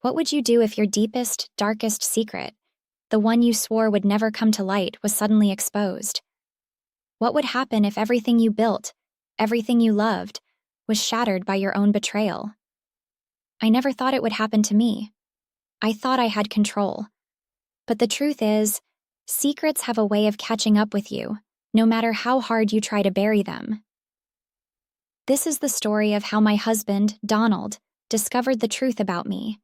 What would you do if your deepest, darkest secret, the one you swore would never come to light, was suddenly exposed? What would happen if everything you built, everything you loved, was shattered by your own betrayal? I never thought it would happen to me. I thought I had control. But the truth is, secrets have a way of catching up with you, no matter how hard you try to bury them. This is the story of how my husband, Donald, discovered the truth about me.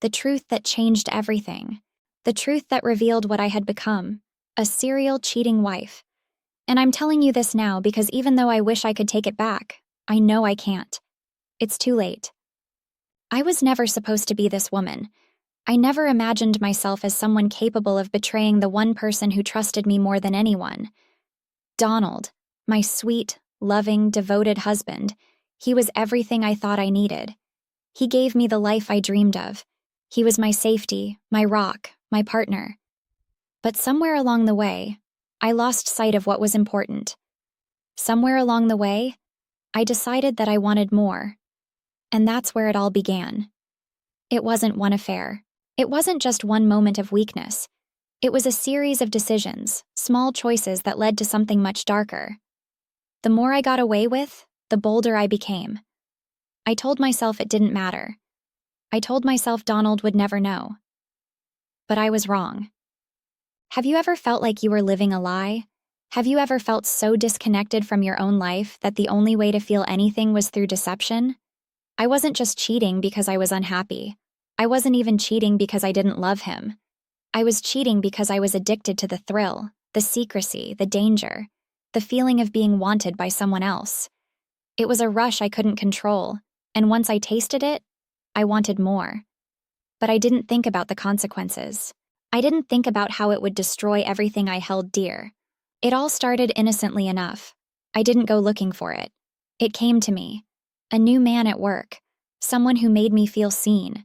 The truth that changed everything. The truth that revealed what I had become, a serial cheating wife. And I'm telling you this now because even though I wish I could take it back, I know I can't. It's too late. I was never supposed to be this woman. I never imagined myself as someone capable of betraying the one person who trusted me more than anyone. Donald, my sweet, loving, devoted husband, he was everything I thought I needed. He gave me the life I dreamed of. He was my safety, my rock, my partner. But somewhere along the way, I lost sight of what was important. Somewhere along the way, I decided that I wanted more. And that's where it all began. It wasn't one affair. It wasn't just one moment of weakness. It was a series of decisions, small choices that led to something much darker. The more I got away with, the bolder I became. I told myself it didn't matter. I told myself Donald would never know. But I was wrong. Have you ever felt like you were living a lie? Have you ever felt so disconnected from your own life that the only way to feel anything was through deception? I wasn't just cheating because I was unhappy. I wasn't even cheating because I didn't love him. I was cheating because I was addicted to the thrill, the secrecy, the danger, the feeling of being wanted by someone else. It was a rush I couldn't control, and once I tasted it, I wanted more. But I didn't think about the consequences. I didn't think about how it would destroy everything I held dear. It all started innocently enough. I didn't go looking for it. It came to me. A new man at work. Someone who made me feel seen.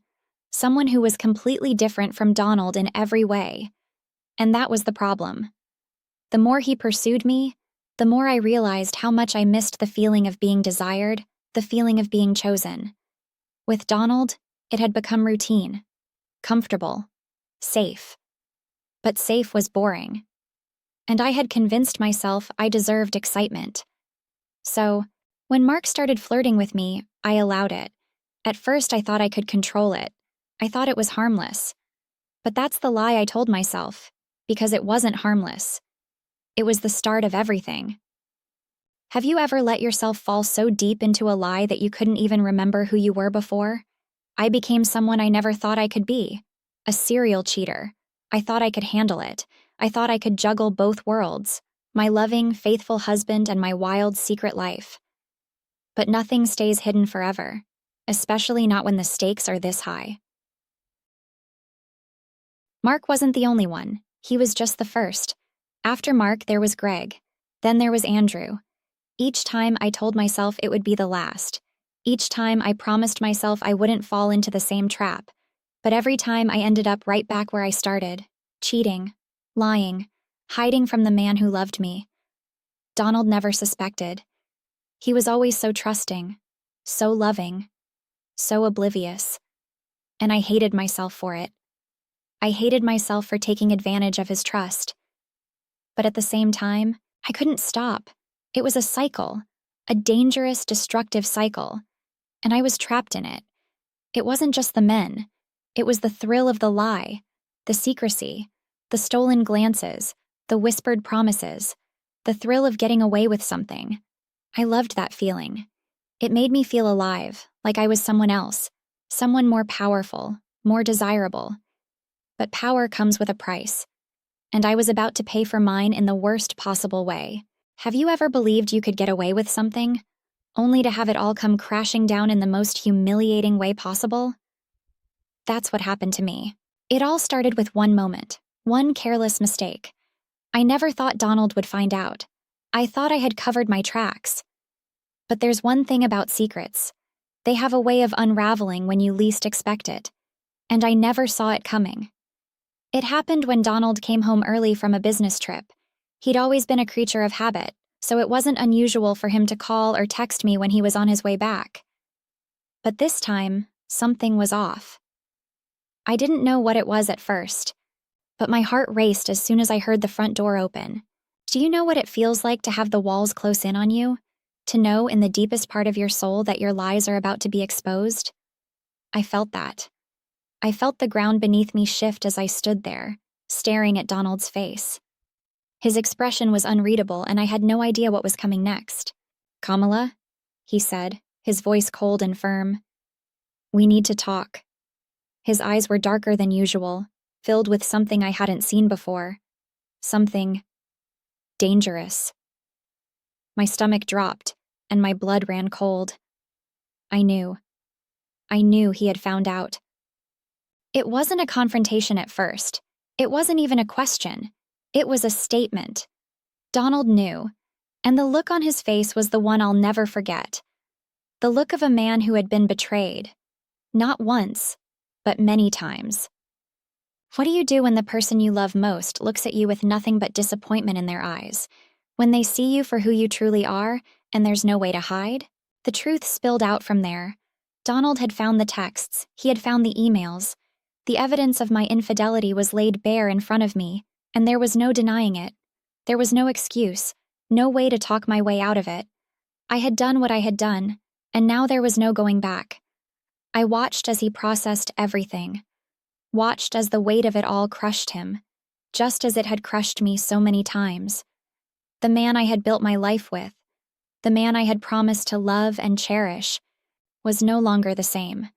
Someone who was completely different from Donald in every way. And that was the problem. The more he pursued me, the more I realized how much I missed the feeling of being desired, the feeling of being chosen. With Donald, it had become routine, comfortable, safe. But safe was boring. And I had convinced myself I deserved excitement. So, when Mark started flirting with me, I allowed it. At first, I thought I could control it. I thought it was harmless. But that's the lie I told myself, because it wasn't harmless. It was the start of everything. Have you ever let yourself fall so deep into a lie that you couldn't even remember who you were before? I became someone I never thought I could be. A serial cheater. I thought I could handle it. I thought I could juggle both worlds, my loving, faithful husband and my wild, secret life. But nothing stays hidden forever, especially not when the stakes are this high. Mark wasn't the only one. He was just the first. After Mark, there was Greg. Then there was Andrew. Each time I told myself it would be the last. Each time I promised myself I wouldn't fall into the same trap. But every time I ended up right back where I started, cheating, lying, hiding from the man who loved me. Donald never suspected. He was always so trusting, so loving, so oblivious. And I hated myself for it. I hated myself for taking advantage of his trust. But at the same time, I couldn't stop. It was a cycle, a dangerous, destructive cycle, and I was trapped in it. It wasn't just the men. It was the thrill of the lie, the secrecy, the stolen glances, the whispered promises, the thrill of getting away with something. I loved that feeling. It made me feel alive, like I was someone else, someone more powerful, more desirable. But power comes with a price, and I was about to pay for mine in the worst possible way. Have you ever believed you could get away with something, only to have it all come crashing down in the most humiliating way possible? That's what happened to me. It all started with one moment, one careless mistake. I never thought Donald would find out. I thought I had covered my tracks. But there's one thing about secrets. They have a way of unraveling when you least expect it. And I never saw it coming. It happened when Donald came home early from a business trip. He'd always been a creature of habit, so it wasn't unusual for him to call or text me when he was on his way back. But this time, something was off. I didn't know what it was at first, but my heart raced as soon as I heard the front door open. Do you know what it feels like to have the walls close in on you? To know in the deepest part of your soul that your lies are about to be exposed? I felt that. I felt the ground beneath me shift as I stood there, staring at Donald's face. His expression was unreadable, and I had no idea what was coming next. "Kamala," he said, his voice cold and firm. "We need to talk." His eyes were darker than usual, filled with something I hadn't seen before. Something dangerous. My stomach dropped, and my blood ran cold. I knew. I knew he had found out. It wasn't a confrontation at first. It wasn't even a question. It was a statement. Donald knew, and the look on his face was the one I'll never forget. The look of a man who had been betrayed. Not once, but many times. What do you do when the person you love most looks at you with nothing but disappointment in their eyes? When they see you for who you truly are, and there's no way to hide? The truth spilled out from there. Donald had found the texts, he had found the emails. The evidence of my infidelity was laid bare in front of me, and there was no denying it. There was no excuse, no way to talk my way out of it. I had done what I had done, and now there was no going back. I watched as he processed everything. Watched as the weight of it all crushed him, just as it had crushed me so many times. The man I had built my life with, the man I had promised to love and cherish, was no longer the same.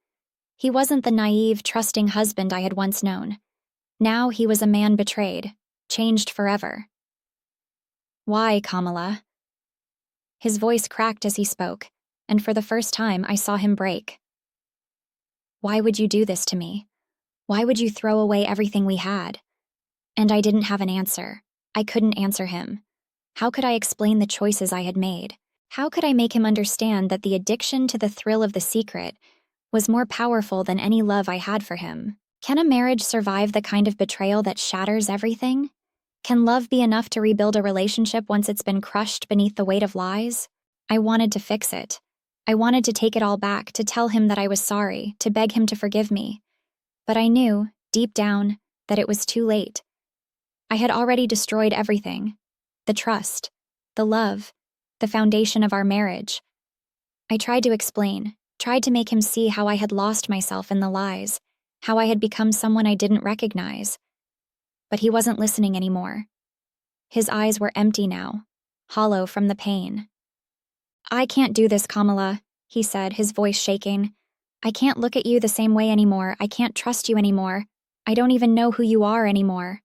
He wasn't the naive, trusting husband I had once known. Now he was a man betrayed, changed forever. "Why, Kamala?" His voice cracked as he spoke, and for the first time I saw him break. "Why would you do this to me? Why would you throw away everything we had?" And I didn't have an answer. I couldn't answer him. How could I explain the choices I had made? How could I make him understand that the addiction to the thrill of the secret was more powerful than any love I had for him? Can a marriage survive the kind of betrayal that shatters everything? Can love be enough to rebuild a relationship once it's been crushed beneath the weight of lies? I wanted to fix it. I wanted to take it all back, to tell him that I was sorry, to beg him to forgive me. But I knew, deep down, that it was too late. I had already destroyed everything. The trust, the love, the foundation of our marriage. I tried to explain, tried to make him see how I had lost myself in the lies, how I had become someone I didn't recognize. But he wasn't listening anymore. His eyes were empty now, hollow from the pain. "I can't do this, Kamala," he said, his voice shaking. "I can't look at you the same way anymore. I can't trust you anymore. I don't even know who you are anymore."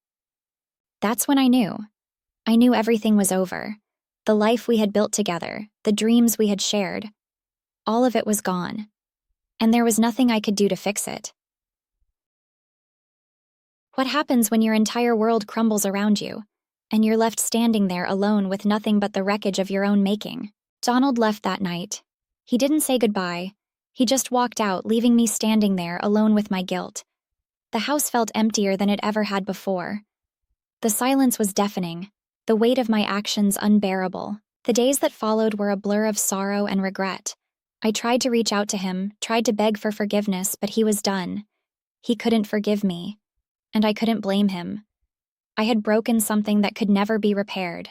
That's when I knew. I knew everything was over. The life we had built together, the dreams we had shared, all of it was gone. And there was nothing I could do to fix it. What happens when your entire world crumbles around you, and you're left standing there alone with nothing but the wreckage of your own making? Donald left that night. He didn't say goodbye. He just walked out, leaving me standing there alone with my guilt. The house felt emptier than it ever had before. The silence was deafening, the weight of my actions unbearable. The days that followed were a blur of sorrow and regret. I tried to reach out to him, tried to beg for forgiveness, but he was done. He couldn't forgive me, and I couldn't blame him. I had broken something that could never be repaired.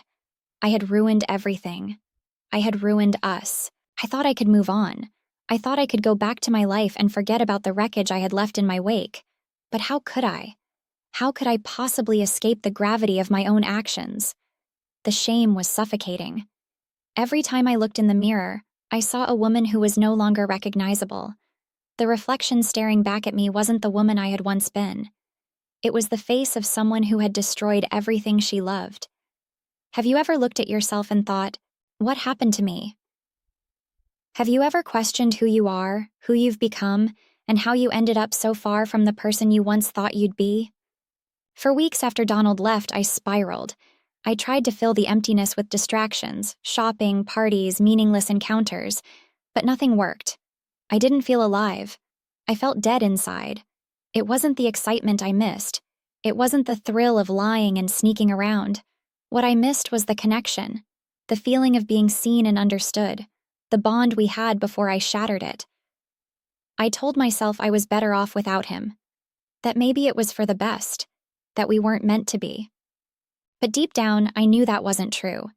I had ruined everything. I had ruined us. I thought I could move on. I thought I could go back to my life and forget about the wreckage I had left in my wake. But how could I? How could I possibly escape the gravity of my own actions? The shame was suffocating. Every time I looked in the mirror, I saw a woman who was no longer recognizable. The reflection staring back at me wasn't the woman I had once been. It was the face of someone who had destroyed everything she loved. Have you ever looked at yourself and thought, what happened to me? Have you ever questioned who you are, who you've become, and how you ended up so far from the person you once thought you'd be? For weeks after Donald left, I spiraled. I tried to fill the emptiness with distractions, shopping, parties, meaningless encounters, but nothing worked. I didn't feel alive. I felt dead inside. It wasn't the excitement I missed. It wasn't the thrill of lying and sneaking around. What I missed was the connection, the feeling of being seen and understood, the bond we had before I shattered it. I told myself I was better off without him. that maybe it was for the best, that we weren't meant to be. But deep down, I knew that wasn't true.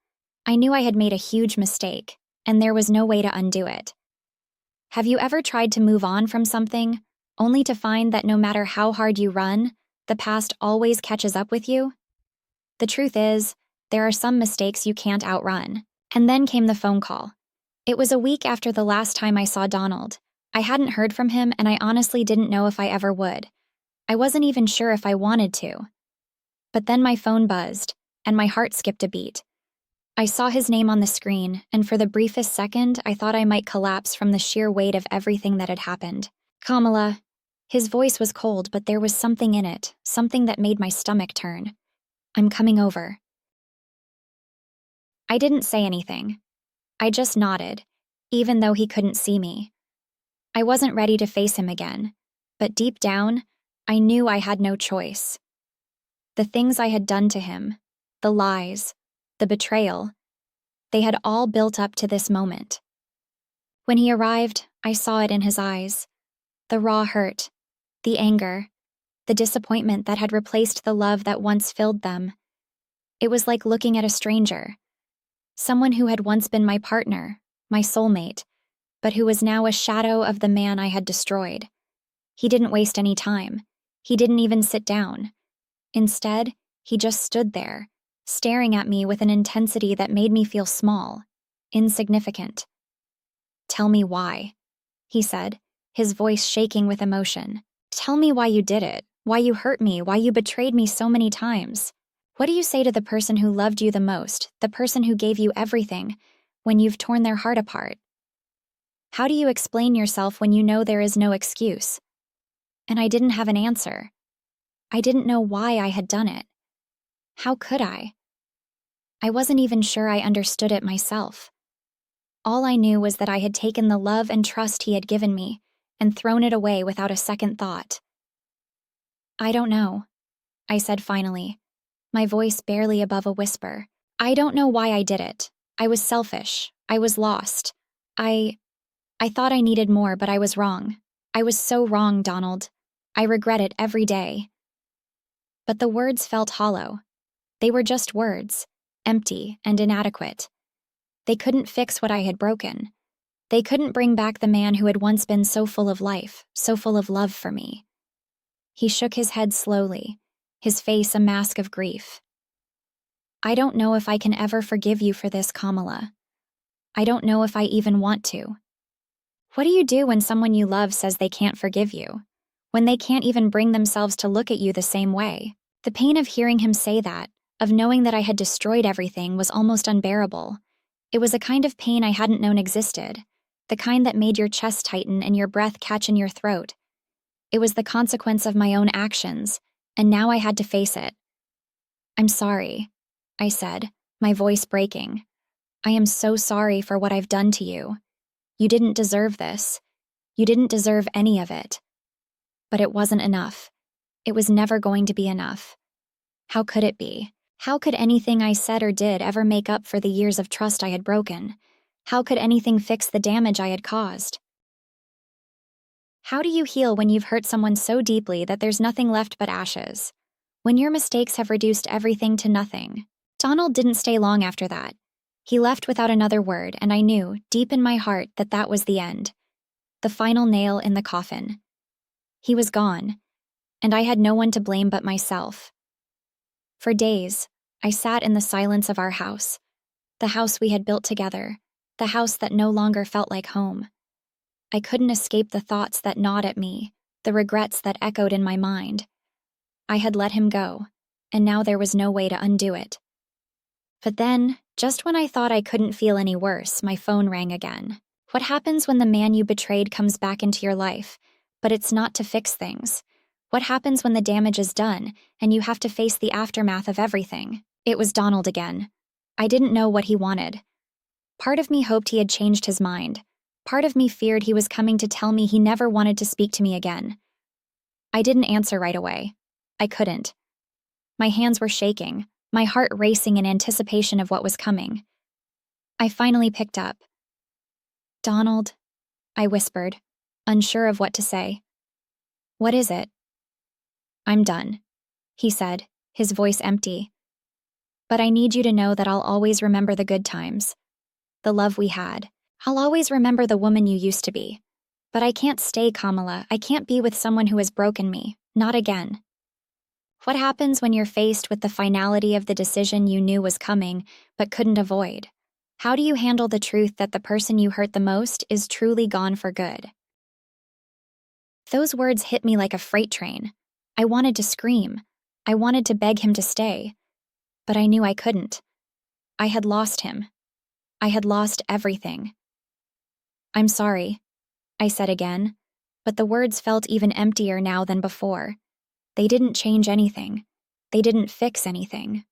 I knew I had made a huge mistake, and there was no way to undo it. Have you ever tried to move on from something, only to find that no matter how hard you run, the past always catches up with you? The truth is, there are some mistakes you can't outrun. And then came the phone call. It was a week after the last time I saw Donald. I hadn't heard from him, and I honestly didn't know if I ever would. I wasn't even sure if I wanted to. But then my phone buzzed, and my heart skipped a beat. I saw his name on the screen, and for the briefest second, I thought I might collapse from the sheer weight of everything that had happened. Kamala. His voice was cold, but there was something in it, something that made my stomach turn. I'm coming over. I didn't say anything. I just nodded, even though he couldn't see me. I wasn't ready to face him again, but deep down, I knew I had no choice. The things I had done to him, the lies, the betrayal, they had all built up to this moment. When he arrived, I saw it in his eyes. The raw hurt, the anger, the disappointment that had replaced the love that once filled them. It was like looking at a stranger. Someone who had once been my partner, my soulmate, but who was now a shadow of the man I had destroyed. He didn't waste any time. He didn't even sit down. Instead, he just stood there, staring at me with an intensity that made me feel small, insignificant. "Tell me why," he said, his voice shaking with emotion. "Tell me why you did it, why you hurt me, why you betrayed me so many times. What do you say to the person who loved you the most, the person who gave you everything, when you've torn their heart apart? How do you explain yourself when you know there is no excuse?" And I didn't have an answer. I didn't know why I had done it. How could I? I wasn't even sure I understood it myself. All I knew was that I had taken the love and trust he had given me and thrown it away without a second thought. "I don't know," I said finally, my voice barely above a whisper. "I don't know why I did it. I was selfish. I was lost. I thought I needed more, but I was wrong. I was so wrong, Donald. I regret it every day." But the words felt hollow. They were just words, empty and inadequate. They couldn't fix what I had broken. They couldn't bring back the man who had once been so full of life, so full of love for me. He shook his head slowly, his face a mask of grief. "I don't know if I can ever forgive you for this, Kamala. I don't know if I even want to." What do you do when someone you love says they can't forgive you? When they can't even bring themselves to look at you the same way? The pain of hearing him say that, of knowing that I had destroyed everything, was almost unbearable. It was a kind of pain I hadn't known existed, the kind that made your chest tighten and your breath catch in your throat. It was the consequence of my own actions, and now I had to face it. "I'm sorry," I said, my voice breaking. "I am so sorry for what I've done to you. You didn't deserve this. You didn't deserve any of it." But it wasn't enough. It was never going to be enough. How could it be? How could anything I said or did ever make up for the years of trust I had broken? How could anything fix the damage I had caused? How do you heal when you've hurt someone so deeply that there's nothing left but ashes? When your mistakes have reduced everything to nothing? Donald didn't stay long after that. He left without another word, and I knew, deep in my heart, that that was the end. The final nail in the coffin. He was gone, and I had no one to blame but myself. For days, I sat in the silence of our house, the house we had built together, the house that no longer felt like home. I couldn't escape the thoughts that gnawed at me, the regrets that echoed in my mind. I had let him go, and now there was no way to undo it. But then, just when I thought I couldn't feel any worse, my phone rang again. What happens when the man you betrayed comes back into your life, but it's not to fix things? What happens when the damage is done, and you have to face the aftermath of everything? It was Donald again. I didn't know what he wanted. Part of me hoped he had changed his mind. Part of me feared he was coming to tell me he never wanted to speak to me again. I didn't answer right away. I couldn't. My hands were shaking, my heart racing in anticipation of what was coming. I finally picked up. "Donald," I whispered, unsure of what to say. "What is it?" I'm done, he said, his voice empty. But I need you to know that I'll always remember the good times, the love we had. I'll always remember the woman you used to be. But I can't stay, Kamala. I can't be with someone who has broken me. Not again. What happens when you're faced with the finality of the decision you knew was coming, but couldn't avoid? How do you handle the truth that the person you hurt the most is truly gone for good? Those words hit me like a freight train. I wanted to scream. I wanted to beg him to stay. But I knew I couldn't. I had lost him. I had lost everything. I'm sorry, I said again, but the words felt even emptier now than before. They didn't change anything. They didn't fix anything.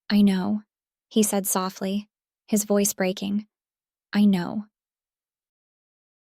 I know, he said softly, his voice breaking. I know.